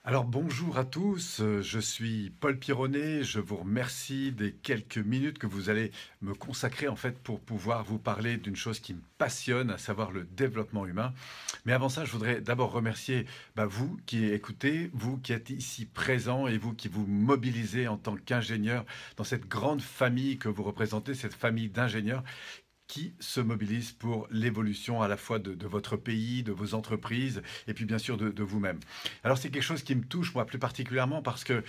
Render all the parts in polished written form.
Alors bonjour à tous, je suis Paul Pironnet, je vous remercie des quelques minutes que vous allez me consacrer en fait pour pouvoir vous parler d'une chose qui me passionne, à savoir le développement humain. Mais avant ça, je voudrais d'abord remercier vous qui écoutez, vous qui êtes ici présent et vous qui vous mobilisez en tant qu'ingénieur dans cette grande famille que vous représentez, cette famille d'ingénieurs qui se mobilise pour l'évolution à la fois de votre pays, de vos entreprises et puis bien sûr de vous-même. Alors c'est quelque chose qui me touche moi plus particulièrement parce que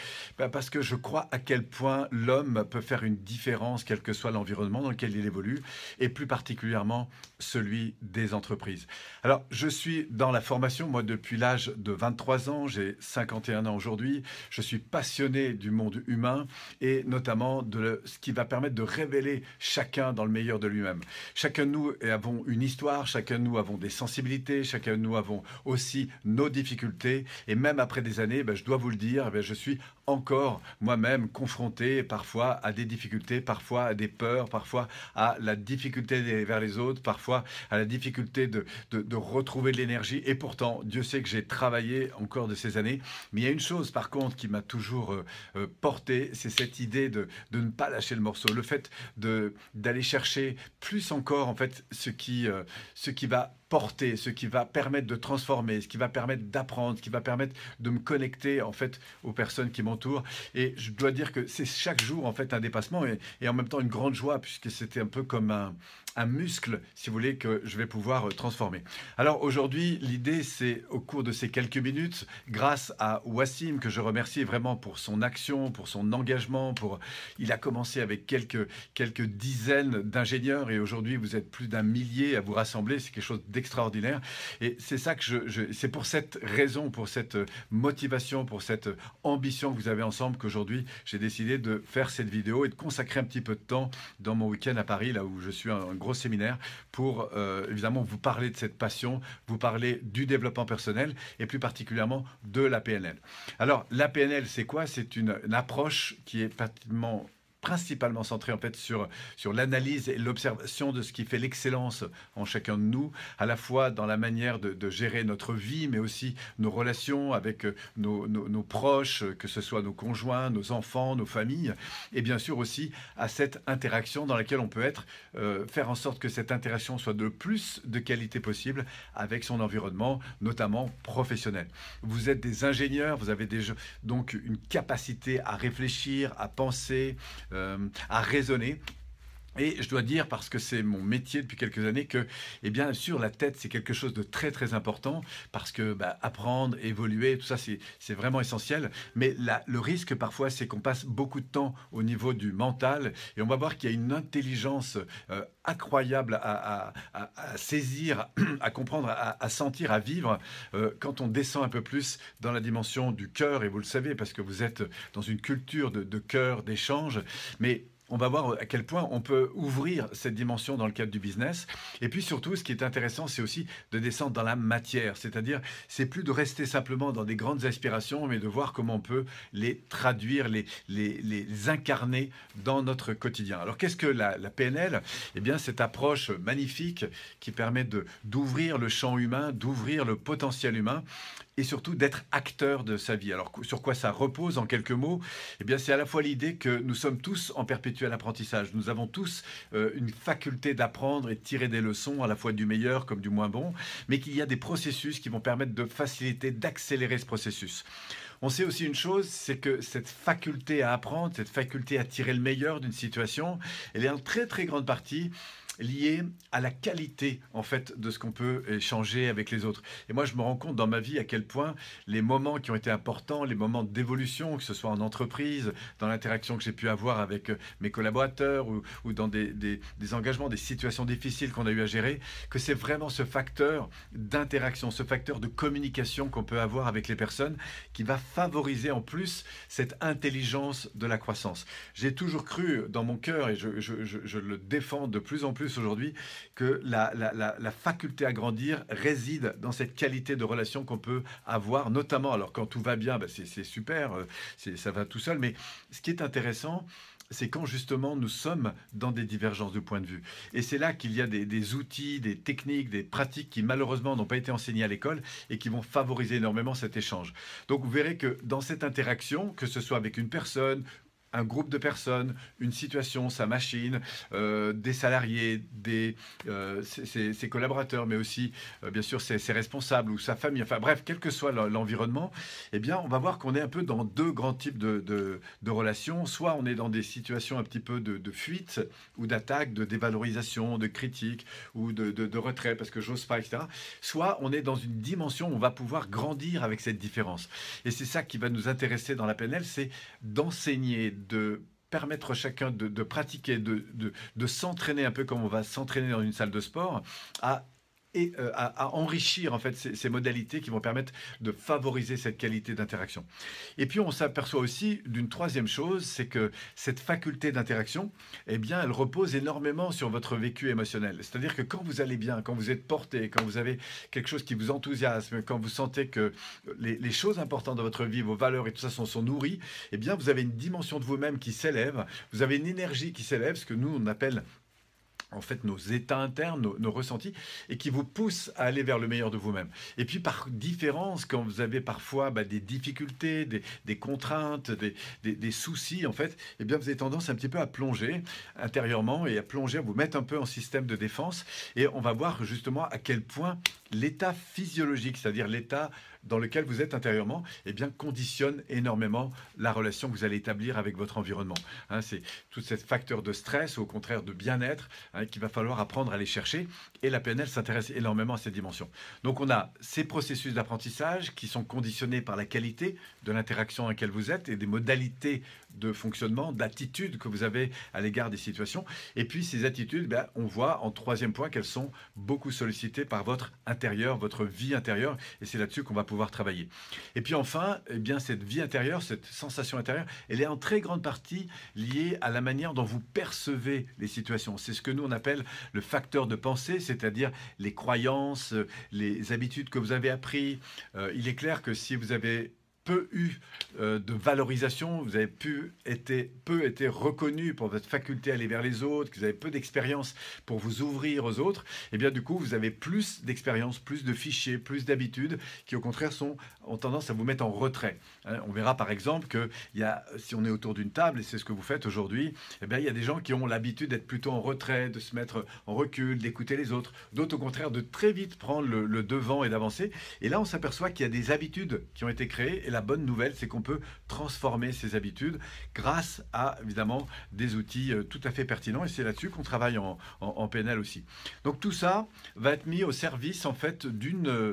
je crois à quel point l'homme peut faire une différence quel que soit l'environnement dans lequel il évolue et plus particulièrement celui des entreprises. Alors je suis dans la formation moi depuis l'âge de 23 ans, j'ai 51 ans aujourd'hui, je suis passionné du monde humain et notamment de ce qui va permettre de révéler chacun dans le meilleur de lui-même. Chacun de nous avons une histoire, chacun de nous avons des sensibilités, chacun de nous avons aussi nos difficultés. Et même après des années, je dois vous le dire, je suis encore moi-même confronté parfois à des difficultés, parfois à des peurs, parfois à la difficulté vers les autres, parfois à la difficulté de retrouver de l'énergie. Et pourtant, Dieu sait que j'ai travaillé encore de ces années. Mais il y a une chose par contre qui m'a toujours porté, c'est cette idée de ne pas lâcher le morceau. Le fait d'aller chercher plus encore en fait ce qui va porter, ce qui va permettre de transformer, ce qui va permettre d'apprendre, ce qui va permettre de me connecter en fait aux personnes qui m'entourent. Et je dois dire que c'est chaque jour en fait un dépassement et en même temps une grande joie puisque c'était un peu comme un muscle, si vous voulez, que je vais pouvoir transformer. Alors aujourd'hui, l'idée c'est au cours de ces quelques minutes, grâce à Wassim que je remercie vraiment pour son action, pour son engagement, il a commencé avec quelques dizaines d'ingénieurs et aujourd'hui vous êtes plus d'un millier à vous rassembler, c'est quelque chose d'extraordinaire. Et c'est ça que c'est pour cette raison, pour cette motivation, pour cette ambition que vous avez ensemble qu'aujourd'hui j'ai décidé de faire cette vidéo et de consacrer un petit peu de temps dans mon week-end à Paris, là où je suis un gros séminaire, pour évidemment vous parler de cette passion, vous parler du développement personnel et plus particulièrement de la PNL. Alors la PNL c'est quoi? C'est une approche qui est principalement centré en fait sur l'analyse et l'observation de ce qui fait l'excellence en chacun de nous, à la fois dans la manière de gérer notre vie, mais aussi nos relations avec nos proches, que ce soit nos conjoints, nos enfants, nos familles, et bien sûr aussi à cette interaction dans laquelle on peut faire en sorte que cette interaction soit de plus de qualité possible avec son environnement, notamment professionnel. Vous êtes des ingénieurs, vous avez donc une capacité à réfléchir, à penser, à raisonner. Et je dois dire, parce que c'est mon métier depuis quelques années, que, eh bien sûr, la tête, c'est quelque chose de très, très important, parce que apprendre, évoluer, tout ça, c'est vraiment essentiel. Mais le risque, parfois, c'est qu'on passe beaucoup de temps au niveau du mental, et on va voir qu'il y a une intelligence incroyable à saisir, à comprendre, à sentir, à vivre, quand on descend un peu plus dans la dimension du cœur, et vous le savez, parce que vous êtes dans une culture de cœur, d'échange, mais on va voir à quel point on peut ouvrir cette dimension dans le cadre du business. Et puis surtout, ce qui est intéressant, c'est aussi de descendre dans la matière. C'est-à-dire, c'est plus de rester simplement dans des grandes aspirations, mais de voir comment on peut les traduire, les incarner dans notre quotidien. Alors, qu'est-ce que la PNL? Eh bien, cette approche magnifique qui permet d'ouvrir le champ humain, d'ouvrir le potentiel humain, et surtout d'être acteur de sa vie. Alors, sur quoi ça repose en quelques mots? Eh bien, c'est à la fois l'idée que nous sommes tous en perpétuel apprentissage. Nous avons tous une faculté d'apprendre et de tirer des leçons, à la fois du meilleur comme du moins bon, mais qu'il y a des processus qui vont permettre de faciliter, d'accélérer ce processus. On sait aussi une chose, c'est que cette faculté à apprendre, cette faculté à tirer le meilleur d'une situation, elle est en très très grande partie lié à la qualité en fait de ce qu'on peut échanger avec les autres. Et moi je me rends compte dans ma vie à quel point les moments qui ont été importants, les moments d'évolution, que ce soit en entreprise, dans l'interaction que j'ai pu avoir avec mes collaborateurs ou dans des engagements, des situations difficiles qu'on a eu à gérer, que c'est vraiment ce facteur d'interaction, ce facteur de communication qu'on peut avoir avec les personnes qui va favoriser en plus cette intelligence de la croissance. J'ai toujours cru dans mon cœur, et je le défends de plus en plus aujourd'hui, que la faculté à grandir réside dans cette qualité de relation qu'on peut avoir, notamment, alors quand tout va bien, c'est super, ça va tout seul, mais ce qui est intéressant, c'est quand justement nous sommes dans des divergences de point de vue. Et c'est là qu'il y a des outils, des techniques, des pratiques qui malheureusement n'ont pas été enseignées à l'école et qui vont favoriser énormément cet échange. Donc vous verrez que dans cette interaction, que ce soit avec une personne, un groupe de personnes, une situation, sa machine, des salariés, ses collaborateurs, mais aussi bien sûr ses responsables ou sa famille, enfin bref, quel que soit l'environnement, eh bien on va voir qu'on est un peu dans deux grands types de relations. Soit on est dans des situations un petit peu de fuite ou d'attaque, de dévalorisation, de critique ou de retrait parce que j'ose pas, etc. Soit on est dans une dimension où on va pouvoir grandir avec cette différence. Et c'est ça qui va nous intéresser dans la PNL, c'est d'enseigner, de permettre chacun de pratiquer, de s'entraîner un peu comme on va s'entraîner dans une salle de sport, à à enrichir en fait ces modalités qui vont permettre de favoriser cette qualité d'interaction. Et puis on s'aperçoit aussi d'une troisième chose, c'est que cette faculté d'interaction, eh bien, elle repose énormément sur votre vécu émotionnel. C'est-à-dire que quand vous allez bien, quand vous êtes porté, quand vous avez quelque chose qui vous enthousiasme, quand vous sentez que les choses importantes dans votre vie, vos valeurs et tout ça sont nourries, eh bien, vous avez une dimension de vous-même qui s'élève, vous avez une énergie qui s'élève, ce que nous on appelle en fait nos états internes, nos ressentis, et qui vous poussent à aller vers le meilleur de vous-même. Et puis par différence, quand vous avez parfois des difficultés, des contraintes, des soucis, en fait, eh bien vous avez tendance un petit peu à plonger intérieurement et à plonger, à vous mettre un peu en système de défense. Et on va voir justement à quel point l'état physiologique, c'est-à-dire l'état dans lequel vous êtes intérieurement, eh bien, conditionne énormément la relation que vous allez établir avec votre environnement. C'est tout ce facteur de stress ou au contraire de bien-être qu'il va falloir apprendre à aller chercher. Et la PNL s'intéresse énormément à ces dimensions. Donc on a ces processus d'apprentissage qui sont conditionnés par la qualité de l'interaction dans laquelle vous êtes et des modalités de fonctionnement, d'attitude que vous avez à l'égard des situations. Et puis ces attitudes, on voit en troisième point qu'elles sont beaucoup sollicitées par votre intérieur, votre vie intérieure. Et c'est là-dessus qu'on va pouvoir travailler. Et puis enfin, eh bien, cette vie intérieure, cette sensation intérieure, elle est en très grande partie liée à la manière dont vous percevez les situations. C'est ce que nous on appelle le facteur de pensée, c'est-à-dire les croyances, les habitudes que vous avez apprises. Il est clair que si vous avez peu eu de valorisation, vous avez peu été reconnu pour votre faculté à aller vers les autres, que vous avez peu d'expérience pour vous ouvrir aux autres, et bien du coup vous avez plus d'expérience, plus de fichiers, plus d'habitudes qui au contraire ont tendance à vous mettre en retrait. On verra par exemple que si on est autour d'une table, et c'est ce que vous faites aujourd'hui, eh bien, il y a des gens qui ont l'habitude d'être plutôt en retrait, de se mettre en recul, d'écouter les autres, d'autres au contraire de très vite prendre le devant et d'avancer. Et là on s'aperçoit qu'il y a des habitudes qui ont été créées, et la bonne nouvelle, c'est qu'on peut transformer ces habitudes grâce à, évidemment, des outils tout à fait pertinents. Et c'est là-dessus qu'on travaille en PNL aussi. Donc tout ça va être mis au service, en fait, d'une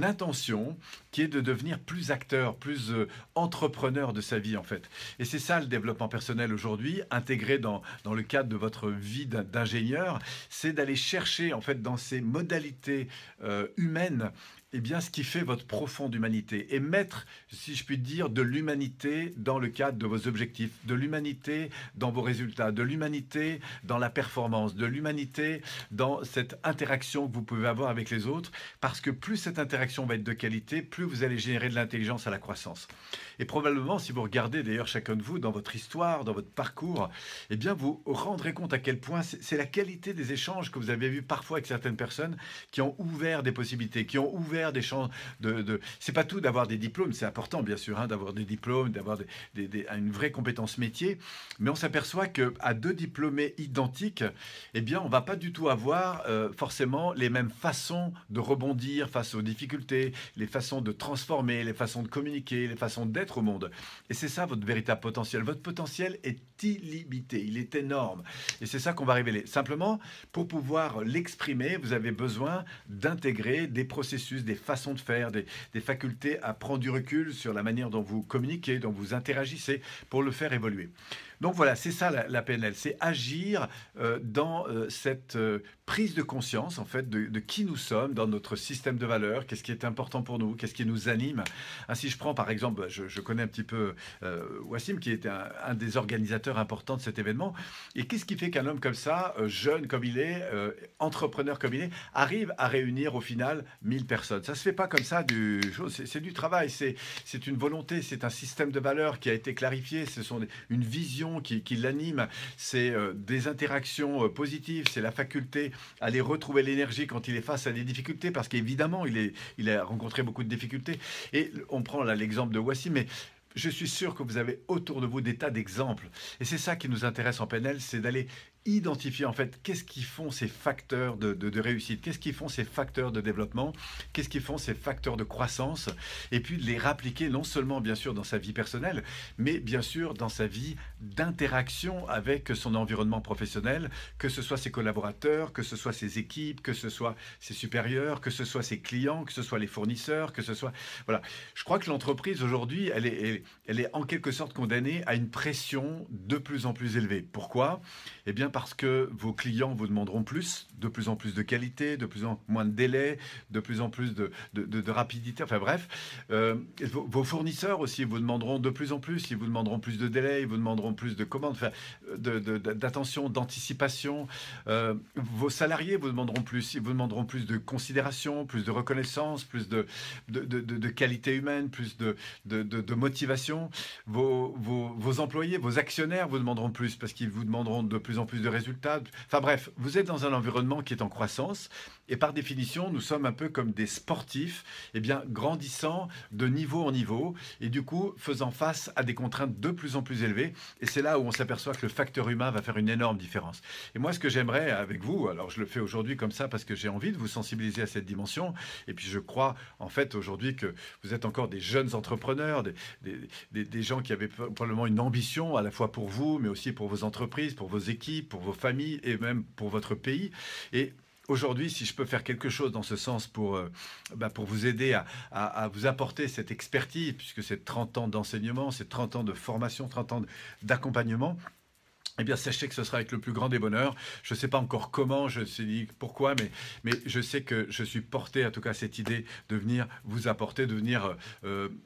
intention qui est de devenir plus acteur, plus entrepreneur de sa vie, en fait. Et c'est ça le développement personnel aujourd'hui, intégré dans le cadre de votre vie d'ingénieur, c'est d'aller chercher, en fait, dans ces modalités humaines, eh bien, ce qui fait votre profonde humanité et mettre, si je puis dire, de l'humanité dans le cadre de vos objectifs, de l'humanité dans vos résultats, de l'humanité dans la performance, de l'humanité dans cette interaction que vous pouvez avoir avec les autres, parce que plus cette interaction va être de qualité, plus vous allez générer de l'intelligence à la croissance. Et probablement, si vous regardez d'ailleurs chacun de vous dans votre histoire, dans votre parcours, eh bien, vous rendrez compte à quel point c'est la qualité des échanges que vous avez vus parfois avec certaines personnes qui ont ouvert des possibilités, qui ont ouvert des champs c'est pas tout d'avoir des diplômes, c'est important bien sûr d'avoir des diplômes, d'avoir une vraie compétence métier, mais on s'aperçoit qu'à deux diplômés identiques, eh bien on va pas du tout avoir forcément les mêmes façons de rebondir face aux difficultés, les façons de transformer, les façons de communiquer, les façons d'être au monde. Et c'est ça votre véritable potentiel. Votre potentiel est illimité, il est énorme. Et c'est ça qu'on va révéler. Simplement, pour pouvoir l'exprimer, vous avez besoin d'intégrer des processus, des façons de faire, des facultés à prendre du recul sur la manière dont vous communiquez, dont vous interagissez pour le faire évoluer. Donc voilà, c'est ça la PNL, c'est agir dans cette prise de conscience en fait de qui nous sommes dans notre système de valeurs, qu'est-ce qui est important pour nous, qu'est-ce qui nous anime. Si je prends par exemple, je connais un petit peu Wassim qui était un des organisateurs importants de cet événement, et qu'est-ce qui fait qu'un homme comme ça, jeune comme il est, entrepreneur comme il est, arrive à réunir au final 1000 personnes. Ça se fait pas comme ça, c'est du travail, c'est une volonté, c'est un système de valeurs qui a été clarifié, ce sont une vision passion qui l'anime, c'est des interactions positives, c'est la faculté à aller retrouver l'énergie quand il est face à des difficultés, parce qu'évidemment, il a rencontré beaucoup de difficultés. Et on prend là l'exemple de Wassim, mais je suis sûr que vous avez autour de vous des tas d'exemples. Et c'est ça qui nous intéresse en PNL, c'est d'aller identifier en fait qu'est-ce qui font ces facteurs de réussite, qu'est-ce qui font ces facteurs de développement, qu'est-ce qui font ces facteurs de croissance, et puis de les rappliquer non seulement bien sûr dans sa vie personnelle, mais bien sûr dans sa vie d'interaction avec son environnement professionnel, que ce soit ses collaborateurs, que ce soit ses équipes, que ce soit ses supérieurs, que ce soit ses clients, que ce soit les fournisseurs, que ce soit... Voilà. Je crois que l'entreprise aujourd'hui, elle est en quelque sorte condamnée à une pression de plus en plus élevée. Pourquoi ? Eh bien parce que vos clients vous demanderont plus, de plus en plus de qualité, de plus en moins de délai, de plus en plus de rapidité, enfin bref. Vos fournisseurs aussi vous demanderont de plus en plus, ils vous demanderont plus de délai, ils vous demanderont plus de commandes, enfin, d'attention, d'anticipation. Vos salariés vous demanderont plus, ils vous demanderont plus de considération, plus de reconnaissance, plus de qualité humaine, plus de motivation. Vos employés, vos actionnaires vous demanderont plus parce qu'ils vous demanderont de plus en plus de résultats. Enfin bref, vous êtes dans un environnement qui est en croissance et par définition, nous sommes un peu comme des sportifs, eh bien, grandissant de niveau en niveau et du coup faisant face à des contraintes de plus en plus élevées. Et c'est là où on s'aperçoit que le facteur humain va faire une énorme différence. Et moi, ce que j'aimerais avec vous, alors je le fais aujourd'hui comme ça parce que j'ai envie de vous sensibiliser à cette dimension. Et puis je crois en fait aujourd'hui que vous êtes encore des jeunes entrepreneurs, des gens qui avaient probablement une ambition à la fois pour vous, mais aussi pour vos entreprises, pour vos équipes, pour vos familles et même pour votre pays. Et aujourd'hui, si je peux faire quelque chose dans ce sens pour vous aider à vous apporter cette expertise, puisque c'est 30 ans d'enseignement, c'est 30 ans de formation, 30 ans d'accompagnement, eh bien, sachez que ce sera avec le plus grand des bonheurs. Je ne sais pas encore comment, je ne sais ni pourquoi, mais je sais que je suis porté, en tout cas, à cette idée de venir vous apporter, de venir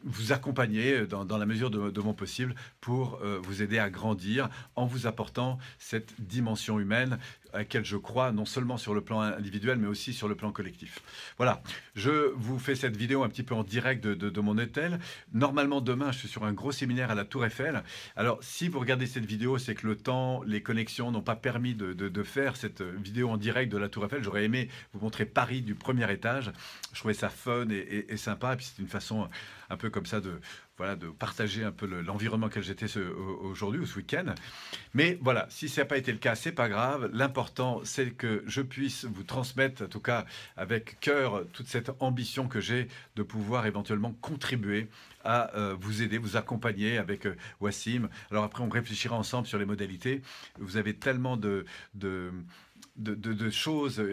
vous accompagner dans la mesure de mon possible pour vous aider à grandir en vous apportant cette dimension humaine à laquelle je crois, non seulement sur le plan individuel, mais aussi sur le plan collectif. Voilà, je vous fais cette vidéo un petit peu en direct de mon hôtel. Normalement, demain, je suis sur un gros séminaire à la Tour Eiffel. Alors, si vous regardez cette vidéo, c'est que le temps, les connexions n'ont pas permis de faire cette vidéo en direct de la Tour Eiffel. J'aurais aimé vous montrer Paris du premier étage. Je trouvais ça fun et sympa. Et puis, c'est une façon un peu comme ça de partager un peu l'environnement auquel j'étais aujourd'hui ou ce week-end. Mais voilà, si ça n'a pas été le cas, c'est pas grave. L'important, c'est que je puisse vous transmettre, en tout cas avec cœur, toute cette ambition que j'ai de pouvoir éventuellement contribuer à vous aider, vous accompagner avec Wassim. Alors après, on réfléchira ensemble sur les modalités. Vous avez tellement de choses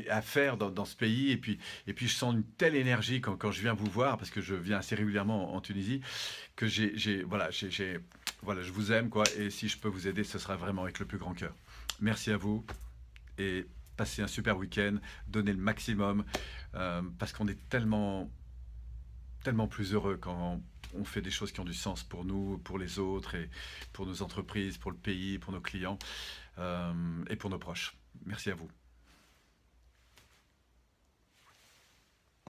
à faire dans ce pays. Et puis je sens une telle énergie quand je viens vous voir, parce que je viens assez régulièrement en Tunisie, que voilà, je vous aime, quoi. Et si je peux vous aider, ce sera vraiment avec le plus grand cœur. Merci à vous et passez un super week-end. Donnez le maximum parce qu'on est tellement plus heureux quand on fait des choses qui ont du sens pour nous, pour les autres et pour nos entreprises, pour le pays, pour nos clients et pour nos proches. Merci à vous.